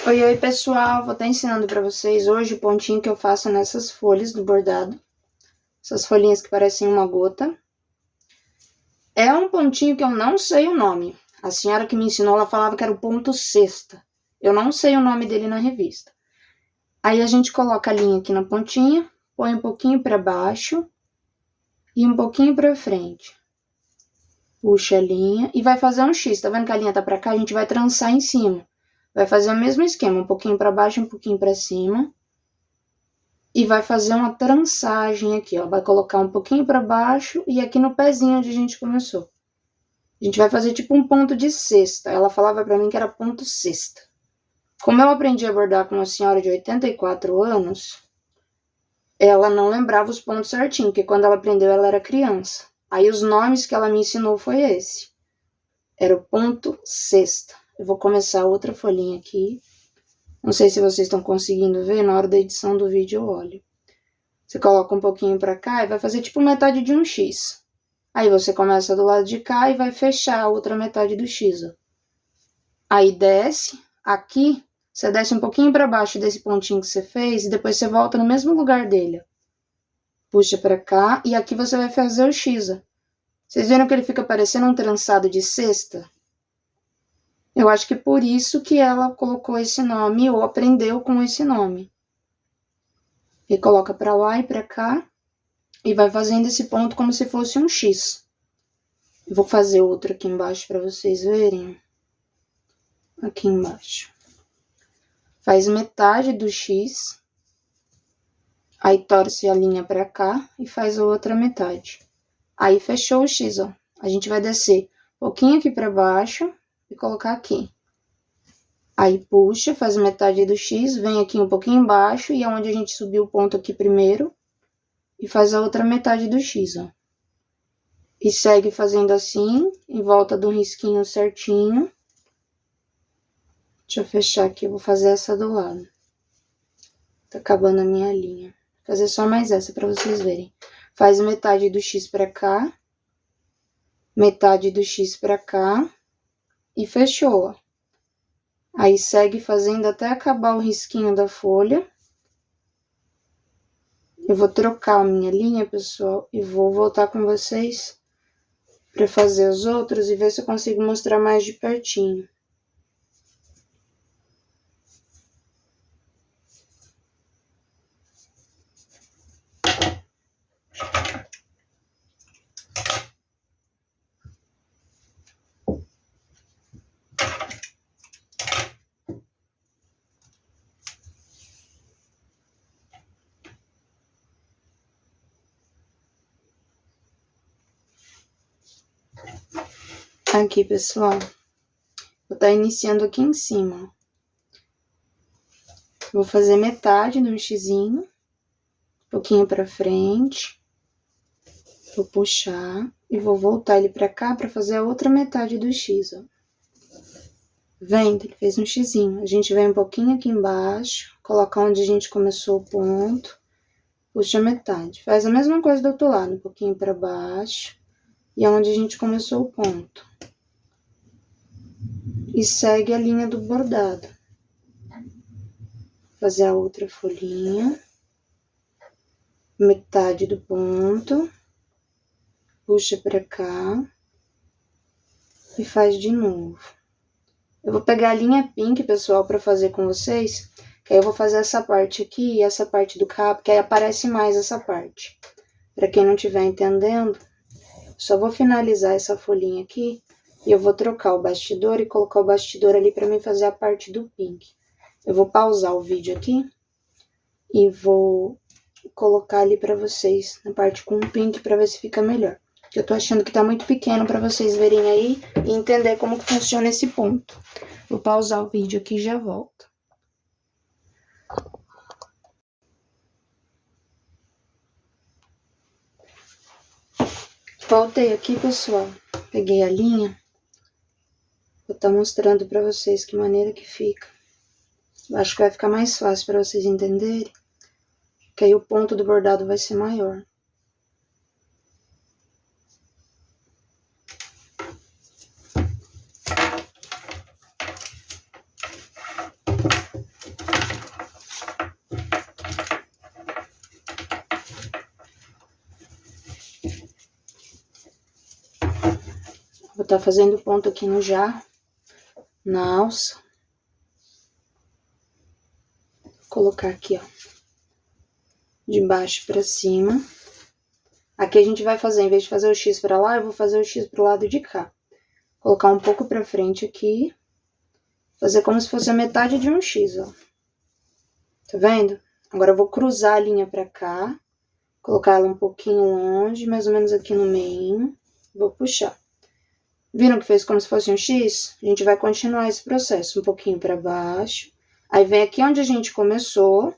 Oi, oi pessoal, vou estar ensinando para vocês hoje o pontinho que eu faço nessas folhas do bordado. Essas folhinhas que parecem uma gota. É um pontinho que eu não sei o nome. A senhora que me ensinou, ela falava que era o ponto sexta. Eu não sei o nome dele na revista. Aí a gente coloca a linha aqui na pontinha, põe um pouquinho para baixo e um pouquinho para frente. Puxa a linha e vai fazer um X. Tá vendo que a linha tá para cá? A gente vai trançar em cima. Vai fazer o mesmo esquema, um pouquinho para baixo, um pouquinho para cima. E vai fazer uma trançagem aqui, ó. Vai colocar um pouquinho para baixo e aqui no pezinho onde a gente começou. A gente vai fazer tipo um ponto de cesta. Ela falava para mim que era ponto cesta. Como eu aprendi a bordar com uma senhora de 84 anos, ela não lembrava os pontos certinho, porque quando ela aprendeu ela era criança. Aí os nomes que ela me ensinou foi esse. Era o ponto cesta. Eu vou começar outra folhinha aqui. Não sei se vocês estão conseguindo ver, na hora da edição do vídeo eu olho. Você coloca um pouquinho pra cá e vai fazer tipo metade de um X. Aí você começa do lado de cá e vai fechar a outra metade do X, ó. Aí desce, aqui, você desce um pouquinho pra baixo desse pontinho que você fez e depois você volta no mesmo lugar dele, ó. Puxa pra cá e aqui você vai fazer o X, ó. Vocês viram que ele fica parecendo um trançado de cesta? Eu acho que por isso que ela colocou esse nome ou aprendeu com esse nome. E coloca pra lá e pra cá e vai fazendo esse ponto como se fosse um X. Eu vou fazer outro aqui embaixo pra vocês verem. Aqui embaixo. Faz metade do X. Aí torce a linha pra cá e faz a outra metade. Aí fechou o X, ó. A gente vai descer um pouquinho aqui pra baixo e colocar aqui. Aí puxa, faz metade do X, vem aqui um pouquinho embaixo e é onde a gente subiu o ponto aqui primeiro. E faz a outra metade do X, ó. E segue fazendo assim, em volta do risquinho certinho. Deixa eu fechar aqui, eu vou fazer essa do lado. Tá acabando a minha linha. Vou fazer só mais essa pra vocês verem. Faz metade do X pra cá. Metade do X pra cá. E fechou, ó. Aí segue fazendo até acabar o risquinho da folha. Eu vou trocar a minha linha, pessoal, e vou voltar com vocês para fazer os outros e ver se eu consigo mostrar mais de pertinho. Aqui, pessoal, vou estar iniciando aqui em cima. Vou fazer metade de um xizinho, um pouquinho pra frente. Vou puxar e vou voltar ele pra cá pra fazer a outra metade do X, ó. Vendo? Ele fez um xizinho. A gente vem um pouquinho aqui embaixo, coloca onde a gente começou o ponto, puxa metade. Faz a mesma coisa do outro lado, um pouquinho pra baixo. E é onde a gente começou o ponto. E segue a linha do bordado. Fazer a outra folhinha. Metade do ponto. Puxa pra cá. E faz de novo. Eu vou pegar a linha pink, pessoal, pra fazer com vocês. Que aí eu vou fazer essa parte aqui e essa parte do cabo, que aí aparece mais essa parte. Pra quem não estiver entendendo, só vou finalizar essa folhinha aqui e eu vou trocar o bastidor e colocar o bastidor ali pra mim fazer a parte do pink. Eu vou pausar o vídeo aqui e vou colocar ali pra vocês, na parte com o pink, pra ver se fica melhor. Eu tô achando que tá muito pequeno pra vocês verem aí e entender como que funciona esse ponto. Vou pausar o vídeo aqui e já volto. Voltei aqui, pessoal. Peguei a linha. Vou estar mostrando pra vocês que maneira que fica. Acho que vai ficar mais fácil pra vocês entenderem. Que aí o ponto do bordado vai ser maior. Vou estar fazendo ponto aqui no jarro, na alça. Vou colocar aqui, ó, de baixo pra cima. Aqui a gente vai fazer, em vez de fazer o X pra lá, eu vou fazer o X pro lado de cá. Colocar um pouco pra frente aqui. Fazer como se fosse a metade de um X, ó. Tá vendo? Agora eu vou cruzar a linha pra cá. Colocar ela um pouquinho longe, mais ou menos aqui no meio. Vou puxar. Viram que fez como se fosse um X? A gente vai continuar esse processo. Um pouquinho pra baixo. Aí vem aqui onde a gente começou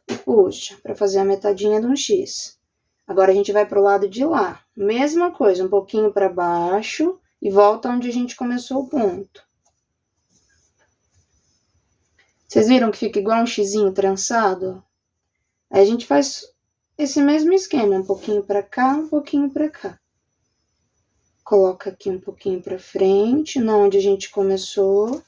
e puxa, pra fazer a metadinha de um X. Agora a gente vai pro lado de lá. Mesma coisa, um pouquinho pra baixo e volta onde a gente começou o ponto. Vocês viram que fica igual um xizinho trançado? Aí a gente faz esse mesmo esquema, um pouquinho pra cá, um pouquinho pra cá. Coloca aqui um pouquinho pra frente, na onde a gente começou,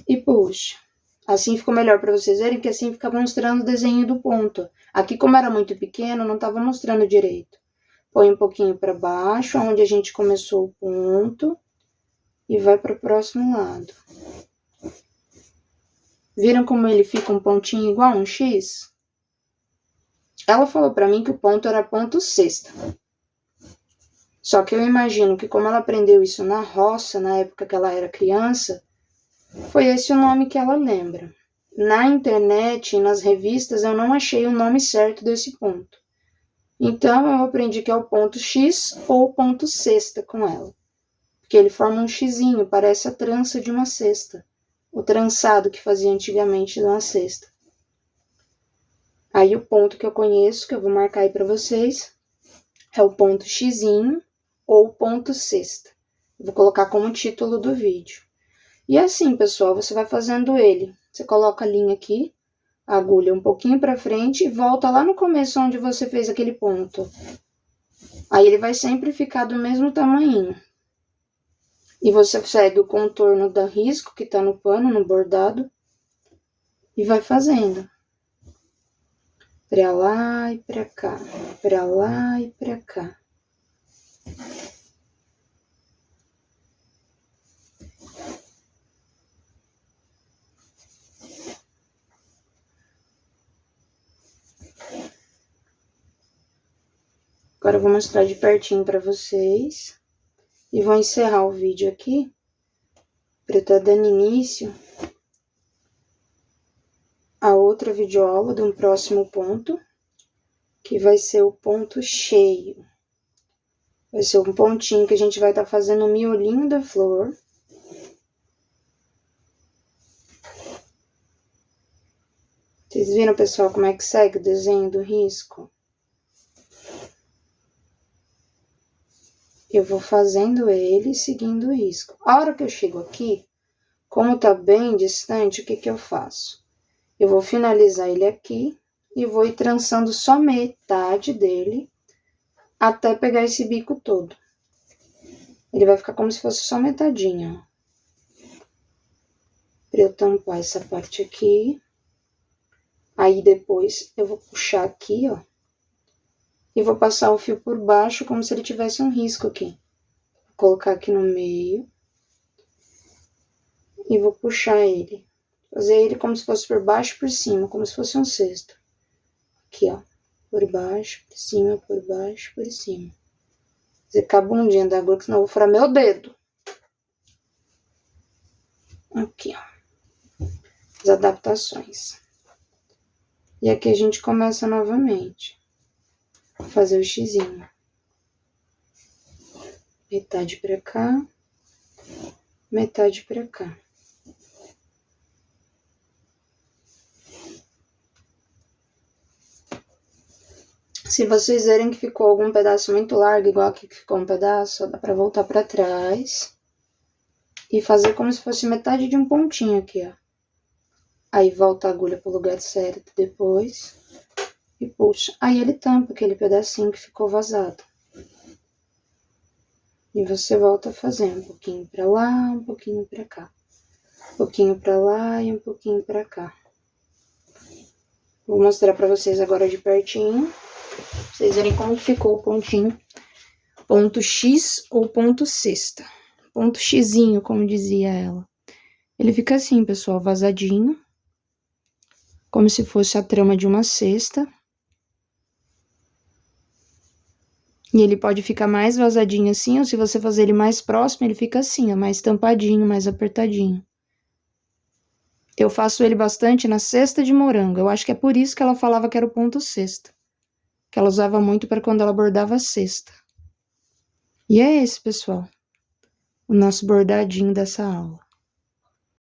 e puxa. Assim ficou melhor pra vocês verem, que assim fica mostrando o desenho do ponto. Aqui, como era muito pequeno, não tava mostrando direito. Põe um pouquinho pra baixo, onde a gente começou o ponto, e vai pro próximo lado. Viram como ele fica um pontinho igual um X? Ela falou pra mim que o ponto era ponto sexta. Só que eu imagino que como ela aprendeu isso na roça, na época que ela era criança, foi esse o nome que ela lembra. Na internet e nas revistas eu não achei o nome certo desse ponto. Então eu aprendi que é o ponto X ou ponto sexta com ela. Porque ele forma um xizinho, parece a trança de uma cesta. O trançado que fazia antigamente de uma cesta. Aí o ponto que eu conheço, que eu vou marcar aí pra vocês, é o ponto xizinho ou ponto sexta. Eu vou colocar como título do vídeo. E assim, pessoal, você vai fazendo ele. Você coloca a linha aqui, a agulha um pouquinho pra frente e volta lá no começo onde você fez aquele ponto. Aí ele vai sempre ficar do mesmo tamanho. E você segue o contorno do risco que tá no pano, no bordado, e vai fazendo. Pra lá e pra cá, pra lá e pra cá. Agora eu vou mostrar de pertinho pra vocês. E vou encerrar o vídeo aqui, para eu estar dando início a outra videoaula de um próximo ponto, que vai ser o ponto cheio. Vai ser um pontinho que a gente vai estar fazendo o miolinho da flor. Vocês viram, pessoal, como é que segue o desenho do risco? Eu vou fazendo ele seguindo o risco. A hora que eu chego aqui, como tá bem distante, o que que eu faço? Eu vou finalizar ele aqui e vou ir trançando só metade dele até pegar esse bico todo. Ele vai ficar como se fosse só metadinha, ó. Pra eu tampar essa parte aqui. Aí depois eu vou puxar aqui, ó. E vou passar o fio por baixo como se ele tivesse um risco aqui. Vou colocar aqui no meio. E vou puxar ele. Fazer ele como se fosse por baixo e por cima, como se fosse um cesto. Aqui, ó. Por baixo, por cima, por baixo, por cima. Fazer com a bundinha da agulha, que senão eu vou furar meu dedo. Aqui, ó. As adaptações. E aqui a gente começa novamente. Vou fazer o xizinho. Metade pra cá. Metade pra cá. Se vocês verem que ficou algum pedaço muito largo, igual aqui que ficou um pedaço, dá pra voltar pra trás. E fazer como se fosse metade de um pontinho aqui, ó. Aí volta a agulha pro lugar certo depois. E puxa. Aí ele tampa aquele pedacinho que ficou vazado. E você volta a fazer um pouquinho pra lá, um pouquinho pra cá. Um pouquinho pra lá e um pouquinho pra cá. Vou mostrar pra vocês agora de pertinho. Pra vocês verem como ficou o pontinho. O ponto X ou ponto cesta. Ponto Xzinho, como dizia ela. Ele fica assim, pessoal, vazadinho, como se fosse a trama de uma cesta. E ele pode ficar mais vazadinho assim, ou se você fazer ele mais próximo, ele fica assim, ó, mais tampadinho, mais apertadinho. Eu faço ele bastante na cesta de morango. Eu acho que é por isso que ela falava que era o ponto cesta. Que ela usava muito para quando ela bordava a cesta. E é esse, pessoal, o nosso bordadinho dessa aula.